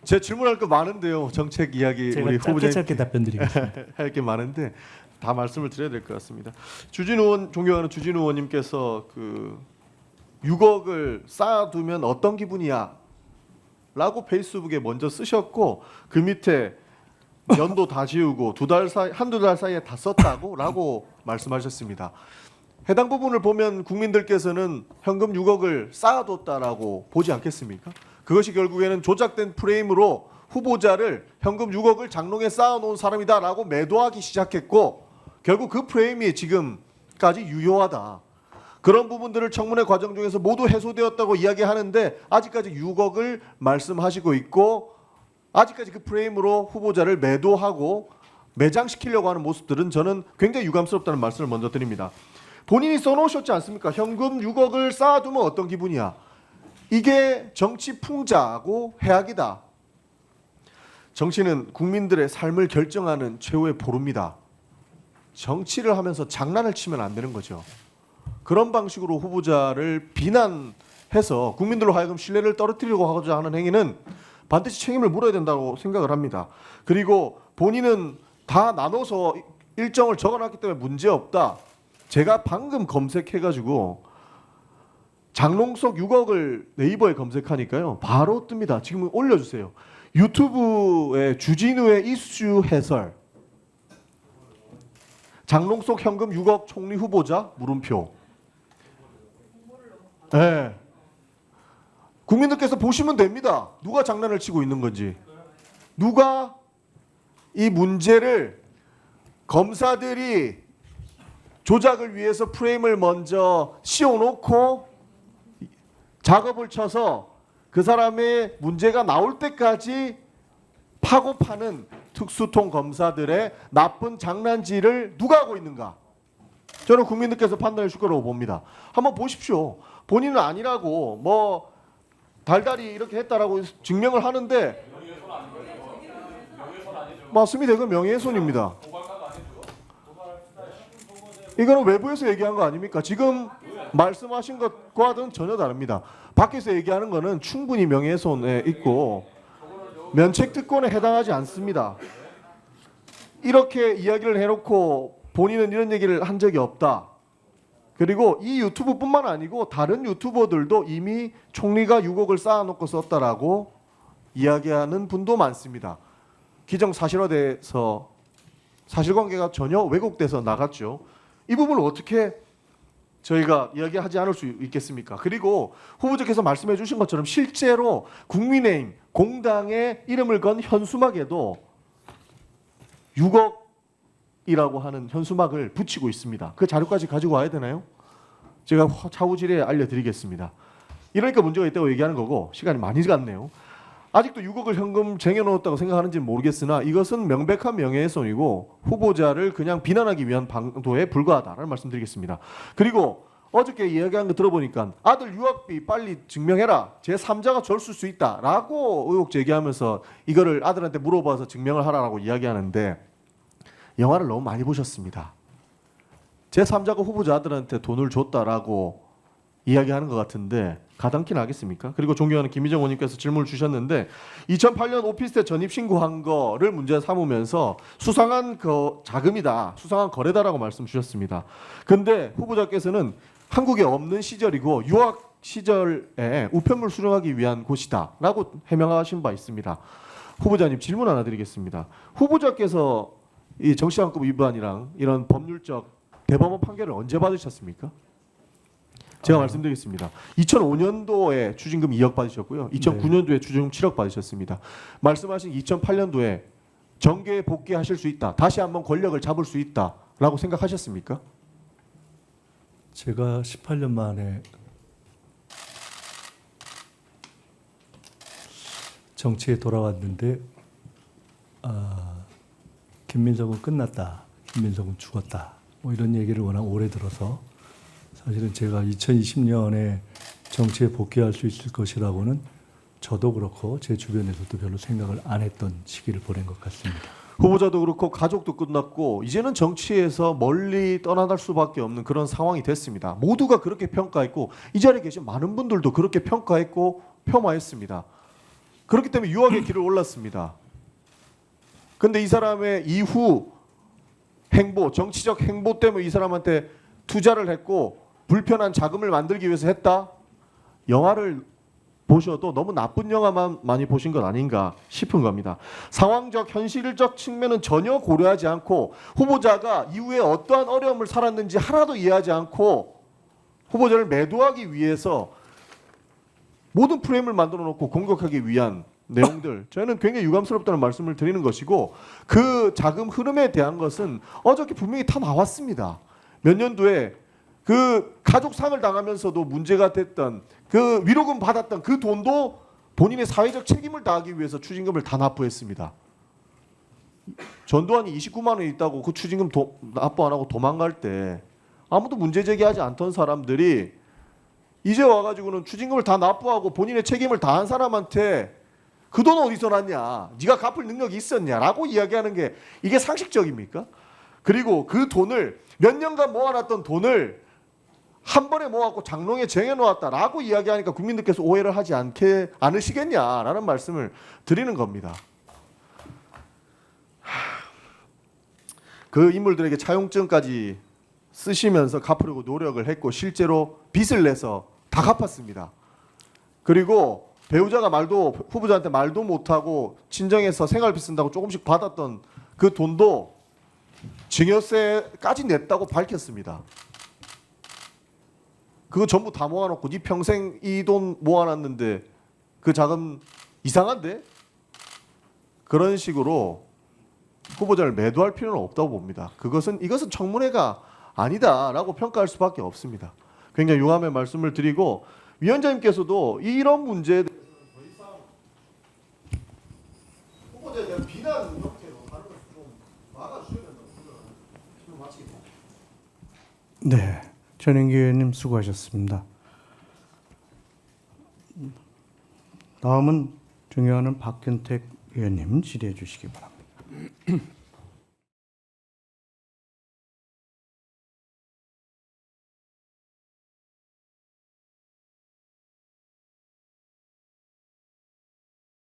제 질문할 거 많은데요. 정책 이야기 제가 우리 후보자님 짧게 답변드리겠습니다. 할 게 많은데 다 말씀을 드려야 될 것 같습니다. 주진우 의원, 존경하는 주진우 의원님께서 그 6억을 쌓아두면 어떤 기분이야? 라고 페이스북에 먼저 쓰셨고 그 밑에 연도 다 지우고 한두 달 사이에 다 썼다고 라고 말씀하셨습니다. 해당 부분을 보면 국민들께서는 현금 6억을 쌓아뒀다라고 보지 않겠습니까? 그것이 결국에는 조작된 프레임으로 후보자를 현금 6억을 장롱에 쌓아놓은 사람이다라고 매도하기 시작했고 결국 그 프레임이 지금까지 유효하다. 그런 부분들을 청문회 과정 중에서 모두 해소되었다고 이야기하는데 아직까지 6억을 말씀하시고 있고 아직까지 그 프레임으로 후보자를 매도하고 매장시키려고 하는 모습들은 저는 굉장히 유감스럽다는 말씀을 먼저 드립니다. 본인이 써놓으셨지 않습니까? 현금 6억을 쌓아두면 어떤 기분이야? 이게 정치 풍자하고 해악이다. 정치는 국민들의 삶을 결정하는 최후의 보루입니다. 정치를 하면서 장난을 치면 안 되는 거죠. 그런 방식으로 후보자를 비난해서 국민들로 하여금 신뢰를 떨어뜨리려고 하고자 하는 행위는 반드시 책임을 물어야 된다고 생각을 합니다. 그리고 본인은 다 나눠서 일정을 적어놨기 때문에 문제없다. 제가 방금 검색해가지고 장롱 속 6억을 네이버에 검색하니까요. 바로 뜹니다. 지금 올려주세요. 유튜브에 주진우의 이슈 해설 장롱 속 현금 6억 총리 후보자 물음표. 네. 국민들께서 보시면 됩니다. 누가 장난을 치고 있는 건지. 누가 이 문제를 검사들이 조작을 위해서 프레임을 먼저 씌워놓고 작업을 쳐서 그 사람의 문제가 나올 때까지 파고 파는 특수통 검사들의 나쁜 장난질을 누가 하고 있는가? 저는 국민들께서 판단해 줄 거라고 봅니다. 한번 보십시오. 본인은 아니라고 뭐 달달이 이렇게 했다라고 증명을 하는데 맞습니다. 이건 명예훼손입니다. 이거는 외부에서 얘기한 거 아닙니까? 지금 말씀하신 것과는 전혀 다릅니다. 밖에서 얘기하는 거는 충분히 명예훼손에 있고 면책특권에 해당하지 않습니다. 이렇게 이야기를 해놓고 본인은 이런 얘기를 한 적이 없다. 그리고 이 유튜브뿐만 아니고 다른 유튜버들도 이미 총리가 6억을 쌓아놓고 썼다라고 이야기하는 분도 많습니다. 기정사실화돼서 사실관계가 전혀 왜곡돼서 나갔죠. 이 부분을 어떻게 저희가 이야기하지 않을 수 있겠습니까? 그리고 후보자께서 말씀해 주신 것처럼 실제로 국민의힘 공당의 이름을 건 현수막에도 6억이라고 하는 현수막을 붙이고 있습니다. 그 자료까지 가지고 와야 되나요? 제가 차후 질의에 알려드리겠습니다. 이러니까 문제가 있다고 얘기하는 거고 시간이 많이 갔네요. 아직도 6억을 현금 쟁여놓았다고 생각하는지는 모르겠으나 이것은 명백한 명예훼손이고 후보자를 그냥 비난하기 위한 방도에 불과하다라는 말씀드리겠습니다. 그리고 어저께 이야기한 거 들어보니까 아들 유학비 빨리 증명해라. 제3자가 줬을 수 있다라고 의혹 제기하면서 이거를 아들한테 물어봐서 증명을 하라고 이야기하는데 영화를 너무 많이 보셨습니다. 제3자가 후보자 아들한테 돈을 줬다라고 이야기하는 것 같은데 가당키는 하겠습니까? 그리고 존경하는 김희정 의원님께서 질문을 주셨는데 2008년 오피스텔 전입 신고한 거를 문제 삼으면서 수상한 자금이다, 수상한 거래다라고 말씀 주셨습니다. 근데 후보자께서는 한국에 없는 시절이고 유학 시절에 우편물 수령하기 위한 곳이다라고 해명하신 바 있습니다. 후보자님 질문 하나 드리겠습니다. 후보자께서 이 정치자금법 위반이랑 이런 법률적 대법원 판결을 언제 받으셨습니까? 제가 말씀드리겠습니다. 2005년도에 추징금 2억 받으셨고요. 2009년도에 추징금 7억 받으셨습니다. 말씀하신 2008년도에 정계에 복귀하실 수 있다. 다시 한번 권력을 잡을 수 있다라고 생각하셨습니까? 제가 18년 만에 정치에 돌아왔는데 김민석은 끝났다. 김민석은 죽었다. 뭐 이런 얘기를 워낙 오래 들어서 사실은 제가 2020년에 정치에 복귀할 수 있을 것이라고는 저도 그렇고 제 주변에서도 별로 생각을 안 했던 시기를 보낸 것 같습니다. 후보자도 그렇고 가족도 끝났고 이제는 정치에서 멀리 떠나갈 수밖에 없는 그런 상황이 됐습니다. 모두가 그렇게 평가했고 이 자리에 계신 많은 분들도 그렇게 평가했고 폄하했습니다. 그렇기 때문에 유학의 길을 올랐습니다. 근데 이 사람의 이후 행보, 정치적 행보 때문에 이 사람한테 투자를 했고 불편한 자금을 만들기 위해서 했다? 영화를 보셔도 너무 나쁜 영화만 많이 보신 것 아닌가 싶은 겁니다. 상황적, 현실적 측면은 전혀 고려하지 않고 후보자가 이후에 어떠한 어려움을 살았는지 하나도 이해하지 않고 후보자를 매도하기 위해서 모든 프레임을 만들어 놓고 공격하기 위한 내용들, 저는 굉장히 유감스럽다는 말씀을 드리는 것이고, 그 자금 흐름에 대한 것은 어저께 분명히 다 나왔습니다. 몇 년도에 그 가족상을 당하면서도 문제가 됐던, 그 위로금 받았던 그 돈도 본인의 사회적 책임을 다하기 위해서 추징금을 다 납부했습니다. 전두환이 29만 원이 있다고 그 추징금 납부 안 하고 도망갈 때 아무도 문제 제기하지 않던 사람들이 이제 와가지고는 추징금을 다 납부하고 본인의 책임을 다한 사람한테 그 돈 어디서 났냐, 네가 갚을 능력이 있었냐라고 이야기하는 게 이게 상식적입니까? 그리고 그 돈을 몇 년간 모아놨던 돈을 한 번에 모아갖고 장롱에 쟁여놓았다라고 이야기하니까 국민들께서 오해를 하지 않으시겠냐라는 말씀을 드리는 겁니다. 그 인물들에게 차용증까지 쓰시면서 갚으려고 노력을 했고 실제로 빚을 내서 다 갚았습니다. 그리고 배우자가 후보자한테 말도 못하고 친정에서 생활비 쓴다고 조금씩 받았던 그 돈도 증여세까지 냈다고 밝혔습니다. 그거 전부 다 모아놓고 네 평생 이 돈 모아놨는데 그 자금 이상한데? 그런 식으로 후보자를 매도할 필요는 없다고 봅니다. 이것은 청문회가 아니다라고 평가할 수밖에 없습니다. 굉장히 유감의 말씀을 드리고, 위원장님께서도 이런 문제에 대해서는 더 이상 후보자에 대한 비난 형태로 다른 것을 좀 막아주셔야 된다고 생각합니다. 마치겠습니다. 네, 전영기 의원님 수고하셨습니다. 다음은 존경하는 박현택 의원님 질의해 주시기 바랍니다.